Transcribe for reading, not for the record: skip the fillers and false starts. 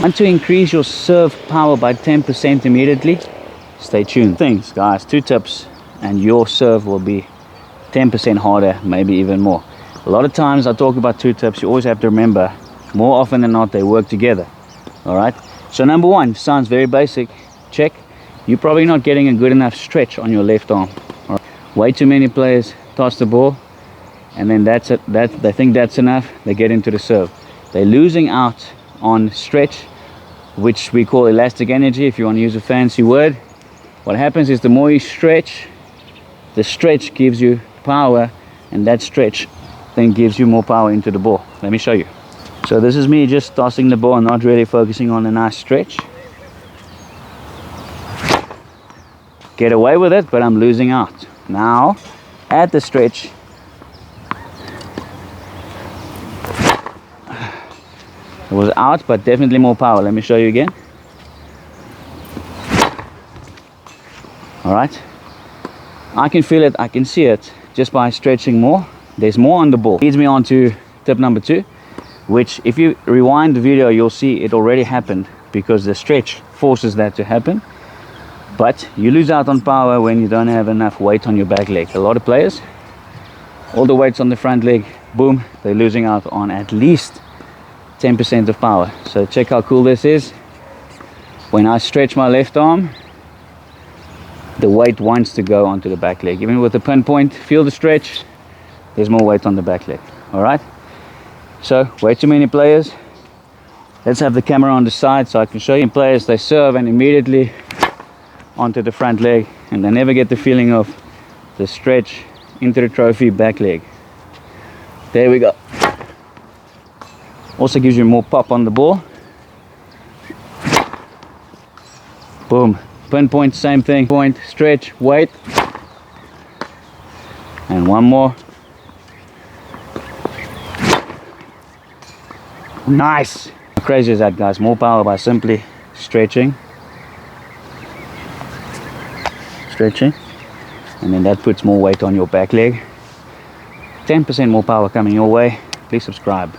Want to increase your serve power by 10% immediately? Stay tuned. Things, guys, 2 tips and your serve will be 10% harder, maybe even more. A lot of times I talk about 2 tips. You always have to remember, more often than not, they work together. All right. So number 1 sounds very basic. Check. You're probably not getting a good enough stretch on your left arm. All right. Way too many players toss the ball, and then that's it. They think that's enough. They get into the serve. They're losing out on stretch, which we call elastic energy, if you want to use a fancy word. What happens is the more you stretch, the stretch gives you power, and that stretch then gives you more power into the ball. Let me show you. So this is me just tossing the ball and not really focusing on a nice stretch. Get away with it, but I'm losing out. Now add the stretch. It was out, but definitely more power. Let me show you again. All right. I can feel it, I can see it just by stretching more. There's more on the ball. Leads me on to tip number 2, which if you rewind the video, you'll see it already happened because the stretch forces that to happen. But you lose out on power when you don't have enough weight on your back leg. A lot of players, all the weights on the front leg, boom, they're losing out on at least 10% of power. So check how cool this is. When I stretch my left arm, the weight wants to go onto the back leg. Even with the pinpoint, feel the stretch, there's more weight on the back leg. All right. So way too many players. Let's have the camera on the side so I can show you. Players, they serve and immediately onto the front leg, and they never get the feeling of the stretch into the trophy back leg. There we go. Also gives you more pop on the ball. Boom. Pinpoint, same thing. Point, stretch, weight. And one more. Nice. How crazy is that, guys? More power by simply stretching. And then that puts more weight on your back leg. 10% more power coming your way. Please subscribe.